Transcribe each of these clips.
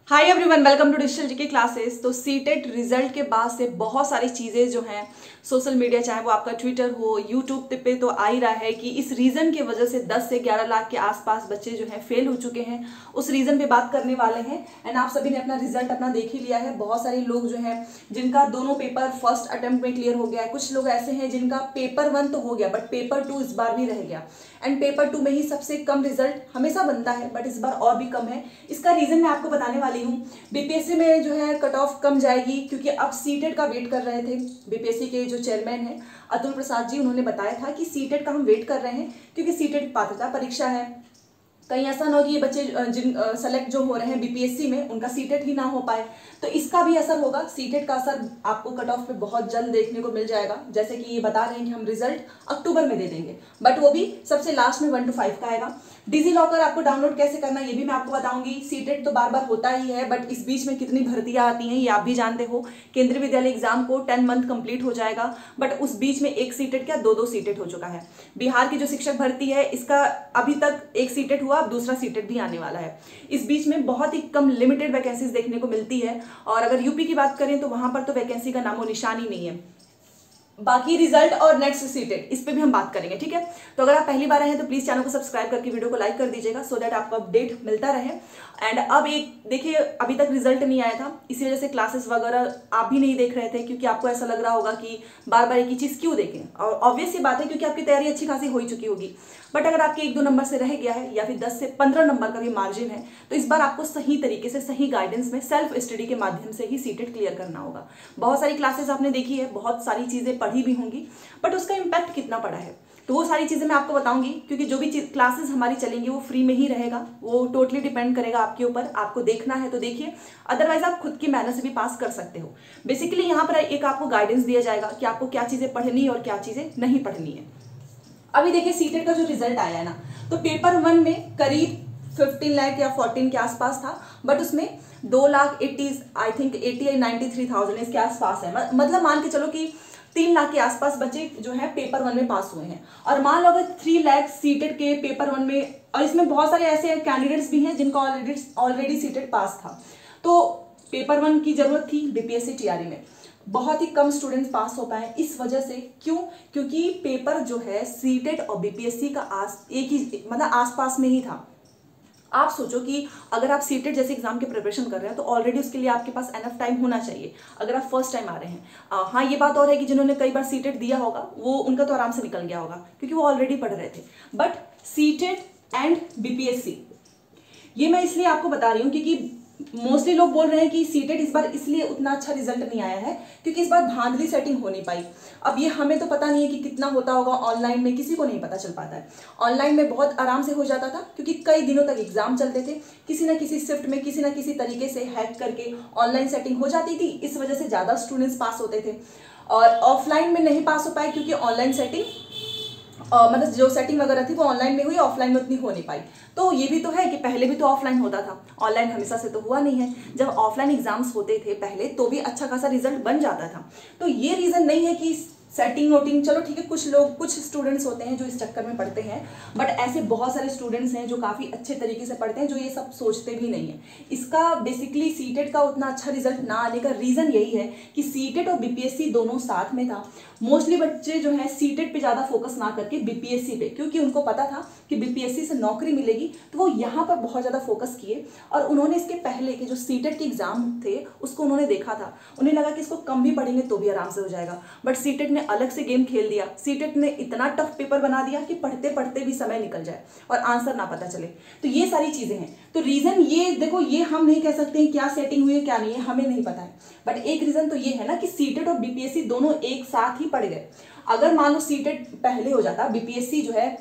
Hi everyone, welcome to digital GK classes. तो CTET result के बाद से बहुत सारी चीज़ें जो हैं सोशल मीडिया, चाहे वो आपका ट्विटर हो, यूट्यूब पे तो आ ही रहा है कि इस रीज़न की वजह से 10 से 11 लाख के आसपास बच्चे जो हैं फेल हो चुके हैं। उस रीज़न पे बात करने वाले हैं। एंड आप सभी ने अपना रिजल्ट अपना देख ही लिया है। बहुत सारे लोग जो हैं जिनका दोनों पेपर फर्स्ट अटेम्प्ट में क्लियर हो गया है। कुछ लोग ऐसे हैं जिनका पेपर 1 तो हो गया बट पेपर 2 इस बार भी रह गया। एंड पेपर 2 में ही सबसे कम रिजल्ट हमेशा बनता है बट इस बार और भी कम है। इसका रीज़न मैं आपको बताने वाली हूँ। बीपीएससी में जो है कट ऑफ कम जाएगी क्योंकि अब सीटेट का वेट कर रहे थे। बीपीएससी के जो चेयरमैन हैं अतुल प्रसाद जी, उन्होंने बताया था कि सीटेट का हम वेट कर रहे हैं क्योंकि सीटेट पात्रता परीक्षा है। कहीं ऐसा ना हो कि ये बच्चे जिन सेलेक्ट जो हो रहे हैं बीपीएससी में उनका सीटेट ही ना हो पाए, तो इसका भी असर होगा। सीटेट का असर आपको कट ऑफ पे बहुत जल्द देखने को मिल जाएगा। जैसे कि ये बता रहे हैं कि हम रिजल्ट अक्टूबर में दे देंगे बट वो भी सबसे लास्ट में 1 to 5 का आएगा। डिजी लॉकर आपको डाउनलोड कैसे करना है ये भी मैं आपको बताऊंगी। सीटेट तो बार बार होता ही है बट इस बीच में कितनी भर्तियां आती हैं ये आप भी जानते हो। केंद्रीय विद्यालय एग्जाम को 10 मंथ कंप्लीट हो जाएगा बट उस बीच में एक सीटेट क्या दो सीटेट हो चुका है। बिहार की जो शिक्षक भर्ती है इसका अभी तक एक सीटेट हुआ, अब दूसरा सीटेट भी आने वाला है। इस बीच में बहुत ही कम लिमिटेड वैकेंसीज देखने को मिलती है। और अगर यूपी की बात करें तो वहां पर तो वैकेंसी का नामो निशान ही नहीं है। बाकी रिजल्ट और नेक्स्ट सीटेट इस पे भी हम बात करेंगे, ठीक है। तो अगर आप पहली बार आए हैं तो प्लीज चैनल को सब्सक्राइब करके वीडियो को लाइक कर दीजिएगा सो दैट आपको अपडेट मिलता रहे। एंड अब एक देखिए, अभी तक रिजल्ट नहीं आया था, इसी वजह से क्लासेस वगैरह आप भी नहीं देख रहे थे क्योंकि आपको ऐसा लग रहा होगा कि बार बार एक ही चीज क्यों देखें। और ऑब्वियस सी बात है क्योंकि आपकी तैयारी अच्छी खासी हो ही चुकी होगी। बट अगर आपके 1-2 नंबर से रह गया है या फिर 10 से 15 नंबर का भी मार्जिन है तो इस बार आपको सही तरीके से सही गाइडेंस में सेल्फ स्टडी के माध्यम से ही सीटेट क्लियर करना होगा। बहुत सारी क्लासेस आपने देखी है, बहुत सारी चीजें पढ़ी भी होंगी बट उसका इम्पैक्ट कितना पड़ा है तो वो सारी चीजें मैं आपको बताऊंगी। क्योंकि जो भी क्लासेस हमारी चलेंगी वो फ्री में ही रहेगा, वो टोटली डिपेंड करेगा आपके ऊपर। आपको देखना है तो देखिए, अदरवाइज आप खुद की मेहनत से भी पास कर सकते हो। बेसिकली यहाँ पर एक आपको गाइडेंस दिया जाएगा कि आपको क्या चीजें पढ़नी है और क्या चीजें नहीं पढ़नी है। अभी देखिए सीटेट का जो रिजल्ट आया है ना, तो पेपर 1 में करीब 15 लाख या 14 के आसपास था बट उसमें 2,80,000 आई थिंक 80 या 93,000 इसके आसपास है। मतलब मान के चलो कि 3 लाख के आसपास बच्चे जो है पेपर 1 में पास हुए हैं। और मान लो अगर 3 लाख सीटेट के पेपर 1 में, और इसमें बहुत सारे ऐसे कैंडिडेट्स भी हैं जिनका ऑलरेडी सीटेट पास था, तो पेपर 1 की जरूरत थी बीपीएससी टीआरई में। बहुत ही कम स्टूडेंट्स पास हो पाए इस वजह से। क्यों? क्योंकि पेपर जो है सीटेट और बीपीएससी का एक ही मतलब आसपास में ही था। आप सोचो कि अगर आप सीटेट जैसे एग्जाम के प्रिपरेशन कर रहे हैं तो ऑलरेडी उसके लिए आपके पास एनफ टाइम होना चाहिए अगर आप फर्स्ट टाइम आ रहे हैं। हाँ, ये बात और है कि जिन्होंने कई बार सीटेट दिया होगा वो उनका तो आराम से निकल गया होगा क्योंकि वो ऑलरेडी पढ़ रहे थे। बट सीटेट एंड बीपीएससी ये मैं इसलिए आपको बता रही हूँ क्योंकि मोस्टली लोग बोल रहे हैं कि सीटेट इस बार इसलिए उतना अच्छा रिजल्ट नहीं आया है क्योंकि इस बार धांधली सेटिंग हो नहीं पाई। अब ये हमें तो पता नहीं है कि कितना होता होगा ऑनलाइन में, किसी को नहीं पता चल पाता है। ऑनलाइन में बहुत आराम से हो जाता था क्योंकि कई दिनों तक एग्जाम चलते थे, किसी ना किसी शिफ्ट में किसी ना किसी तरीके से हैक करके ऑनलाइन सेटिंग हो जाती थी। इस वजह से ज़्यादा स्टूडेंट्स पास होते थे। और ऑफलाइन में नहीं पास हो पाए क्योंकि ऑनलाइन सेटिंग मतलब जो सेटिंग वगैरह थी वो ऑनलाइन में हुई, ऑफलाइन में उतनी हो नहीं पाई। तो ये भी तो है कि पहले भी तो ऑफलाइन होता था, ऑनलाइन हमेशा से तो हुआ नहीं है। जब ऑफलाइन एग्जाम्स होते थे पहले तो भी अच्छा खासा रिजल्ट बन जाता था। तो ये रीज़न नहीं है कि सेटिंग वोटिंग, चलो ठीक है, कुछ स्टूडेंट्स होते हैं जो इस चक्कर में पढ़ते हैं बट ऐसे बहुत सारे स्टूडेंट्स हैं जो काफ़ी अच्छे तरीके से पढ़ते हैं, जो ये सब सोचते भी नहीं है। इसका बेसिकली सीटेट का उतना अच्छा रिजल्ट ना आने का रीज़न यही है कि सीटेट और बीपीएससी दोनों साथ में था। मोस्टली बच्चे जो है सीटेट पे ज़्यादा फोकस ना करके बीपीएससी पे, क्योंकि उनको पता था कि बीपीएससी से नौकरी मिलेगी तो वो यहाँ पर बहुत ज़्यादा फोकस किए। और उन्होंने इसके पहले के जो सीटेट के एग्जाम थे उसको उन्होंने देखा था, उन्हें लगा कि इसको कम भी पढ़ेंगे तो भी आराम से हो जाएगा। बट सीटेट ने अलग से गेम खेल दिया। सीटेट ने इतना टफ पेपर बना दिया कि पढ़ते पढ़ते भी समय निकल जाए और आंसर ना पता चले। तो ये सारी चीज़ें हैं। तो रीज़न ये देखो, ये हम नहीं कह सकते हैं क्या सेटिंग हुई है क्या नहीं है, हमें नहीं पता है। बट एक रीज़न तो ये है ना कि सीटेट और बीपीएससी दोनों एक साथ ही पढ़ गए। अगर मान लो सीटेट पहले हो जाता, बीपीएससी जो है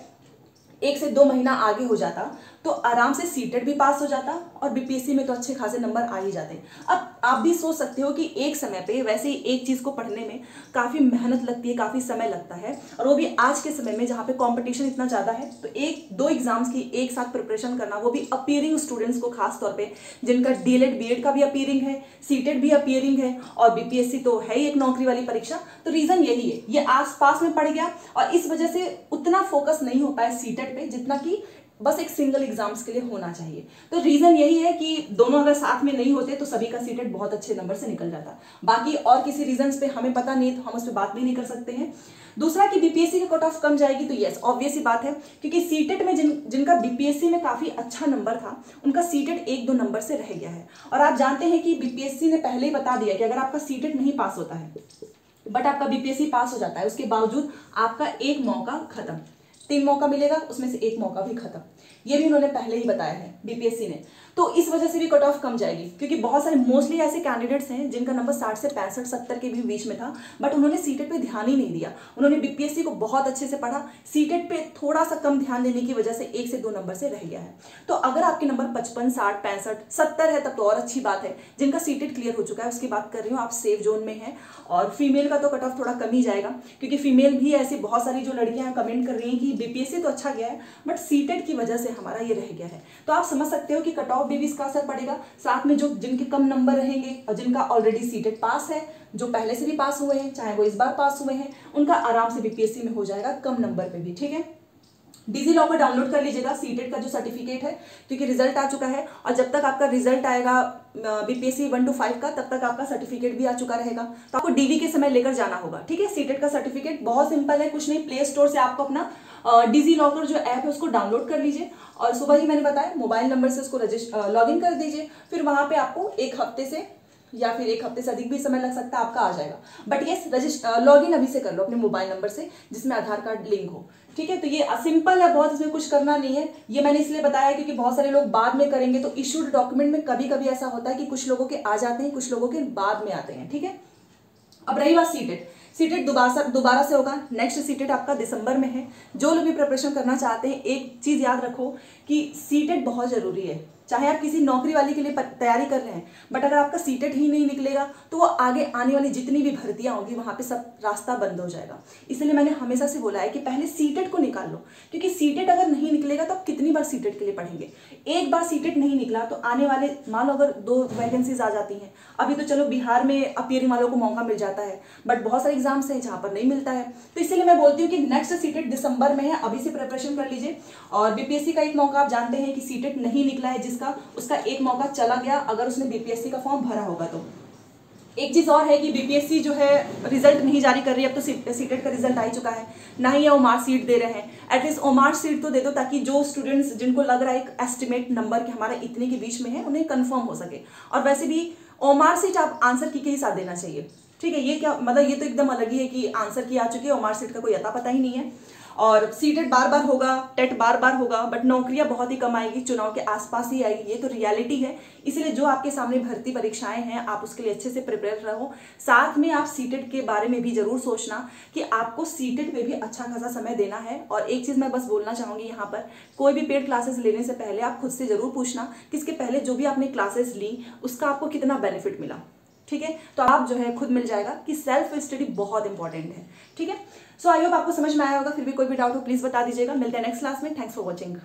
1 से 2 महीना आगे हो जाता तो आराम से सीटेट भी पास हो जाता और बीपीएससी में तो अच्छे खासे नंबर आ ही जाते। अब आप भी सोच सकते हो कि एक समय पे वैसे ही एक चीज़ को पढ़ने में काफ़ी मेहनत लगती है, काफ़ी समय लगता है, और वो भी आज के समय में जहाँ पे कंपटीशन इतना ज़्यादा है। तो 1-2 एग्जाम्स की एक साथ प्रिपरेशन करना, वो भी अपीयरिंग स्टूडेंट्स को खास तौर पर जिनका डीएलएड बीएड का भी अपीयरिंग है, सीटेट भी अपीयरिंग है और बीपीएससी तो है ही एक नौकरी वाली परीक्षा। तो रीज़न यही है, ये आस पास में पड़ गया और इस वजह से उतना फोकस नहीं हो पाया सीटेट पे जितना कि बस एक सिंगल एग्जाम्स के लिए होना चाहिए। तो रीजन यही है कि दोनों अगर साथ में नहीं होते तो सभी का सीटेट बहुत अच्छे नंबर से निकल जाता। बाकी और किसी रीजंस पे हमें पता नहीं तो हम उस पर बात भी नहीं कर सकते हैं। दूसरा कि बीपीएससी का कट ऑफ कम जाएगी, तो यस ऑब्वियस ही बात है, क्योंकि सीटेट में जिनका बीपीएससी में काफी अच्छा नंबर था उनका सीटेट 1-2 नंबर से रह गया है। और आप जानते हैं कि बीपीएससी ने पहले ही बता दिया कि अगर आपका सीटेट नहीं पास होता है बट आपका बीपीएससी पास हो जाता है, उसके बावजूद आपका एक मौका खत्म, 3 मौका मिलेगा उसमें से 1 मौका भी खत्म। ये भी उन्होंने पहले ही बताया है बीपीएससी ने। तो इस वजह से भी कट ऑफ कम जाएगी, क्योंकि बहुत सारे मोस्टली ऐसे कैंडिडेट्स हैं जिनका नंबर 60 से 65-70 के भी बीच में था, बट उन्होंने सीटेट पे ध्यान ही नहीं दिया। उन्होंने बीपीएससी को बहुत अच्छे से पढ़ा, सीटेट पे थोड़ा सा कम ध्यान देने की वजह से 1 से 2 नंबर से रह गया है। तो अगर आपके नंबर 55, 60, 65, 70 है तब तो और अच्छी बात है। जिनका सीटेट क्लियर हो चुका है उसकी बात कर रही हूँ, आप सेफ जोन में हैं। और फीमेल का तो कट ऑफ थोड़ा कम ही जाएगा, क्योंकि फीमेल भी ऐसी बहुत सारी जो लड़कियां कमेंट कर रही हैं कि बीपीएससी तो अच्छा गया है बट सीटेट की वजह से हमारा ये रह गया है। तो आप समझ सकते हो कि कट ऑफ भी इसका असर पड़ेगा। साथ में जो जिनके कम नंबर रहेंगे और जिनका ऑलरेडी सीटेट पास है, जो पहले से भी पास हुए हैं चाहे वो इस बार पास हुए हैं, उनका आराम से बीपीएससी में हो जाएगा कम नंबर पे भी। ठीक है, डिजी लॉकर डाउनलोड कर लीजिएगा सीटेट का जो सर्टिफिकेट है, क्योंकि रिजल्ट आ चुका है और जब तक आपका रिजल्ट आएगा बीपीएससी 1 to 5 का तब तक आपका सर्टिफिकेट भी आ चुका रहेगा। तो आपको डीवी के समय लेकर जाना होगा। ठीक है, सीटेट का सर्टिफिकेट बहुत सिंपल है, कुछ नहीं, प्ले स्टोर से आपको अपना डिजी लॉकर जो ऐप है उसको डाउनलोड कर लीजिए और सुबह ही मैंने बताया मोबाइल नंबर से उसको लॉग इन कर दीजिए। फिर वहां पे आपको 1 हफ्ते से या फिर 1 हफ्ते से अधिक भी समय लग सकता है, आपका आ जाएगा। बट ये लॉग इन अभी से कर लो अपने मोबाइल नंबर से जिसमें आधार कार्ड लिंक हो। ठीक है, तो ये सिंपल है बहुत, इसमें कुछ करना नहीं है। ये मैंने इसलिए बताया क्योंकि बहुत सारे लोग बाद में करेंगे, तो इशूड डॉक्यूमेंट में कभी कभी ऐसा होता है कि कुछ लोगों के आ जाते हैं, कुछ लोगों के बाद में आते हैं। ठीक है, अब रही बात सीटेट, सीटेट दोबारा से होगा। नेक्स्ट सीटेट आपका दिसंबर में है। जो लोग भी प्रिपरेशन करना चाहते हैं एक चीज याद रखो कि सीटेट बहुत जरूरी है। चाहे आप किसी नौकरी वाले के लिए तैयारी कर रहे हैं बट अगर आपका सीटेट ही नहीं निकलेगा तो वो आगे आने वाली जितनी भी भर्तियां होंगी वहां पे सब रास्ता बंद हो जाएगा। इसलिए मैंने हमेशा से बोला है कि पहले सीटेट को निकाल लो, क्योंकि सीटेट अगर नहीं निकलेगा तो आप कितनी बार सीटेट के लिए पढ़ेंगे। एक बार सीटेट नहीं निकला तो आने वाले मान लो अगर 2 वैकेंसीज आ जाती हैं, अभी तो चलो बिहार में अपीयरिंग वालों को मौका मिल जाता है बट बहुत सारे एग्जाम्स हैं जहां पर नहीं मिलता है। तो इसलिए मैं बोलती हूँ कि नेक्स्ट सीटेट दिसंबर में है, अभी से प्रिपरेशन कर लीजिए। और बीपीएससी का एक मौका आप जानते हैं कि सीटेट नहीं निकला है जिसका, उसका एक मौका चला गया अगर उसने बीपीएससी का फॉर्म भरा होगा तो। एक चीज और है कि बीपीएससी जो है रिजल्ट नहीं जारी कर रही है, अब तो सीटेट का रिजल्ट आ ही चुका है, ना ही ओमार सीट दे रहे हैं। एटलीस्ट ओमार सीट तो दे दो ताकि जो स्टूडेंट्स जिनको लग रहा है एक एस्टिमेट नंबर कि हमारा इतने के बीच में है उन्हें कंफर्म हो सके। और वैसे भी ओमार सीट आप आंसर की के ही साथ देना चाहिए। ठीक है, ये क्या मतलब, ये तो एकदम अलग ही है कि आंसर की आ चुकी है, ओमार सीट का कोई अता पता ही नहीं है। और सीटेट बार बार होगा, टेट बार बार होगा बट नौकरियां बहुत ही कम आएगी, चुनाव के आसपास ही आएगी, ये तो रियलिटी है। इसलिए जो आपके सामने भर्ती परीक्षाएं हैं आप उसके लिए अच्छे से प्रिपेयर रहो। साथ में आप सीटेट के बारे में भी जरूर सोचना कि आपको सीटेट में भी अच्छा खासा समय देना है। और एक चीज मैं बस बोलना चाहूंगी यहाँ पर, कोई भी पेड क्लासेस लेने से पहले आप खुद से जरूर पूछना कि इसके पहले जो भी आपने क्लासेस ली उसका आपको कितना बेनिफिट मिला। ठीक है, तो आप जो है खुद मिल जाएगा कि सेल्फ स्टडी बहुत इंपॉर्टेंट है। ठीक है, सो आई होप आपको समझ में आया होगा। फिर भी कोई भी डाउट हो प्लीज बता दीजिएगा। मिलते हैं नेक्स्ट क्लास में। Thanks for watching.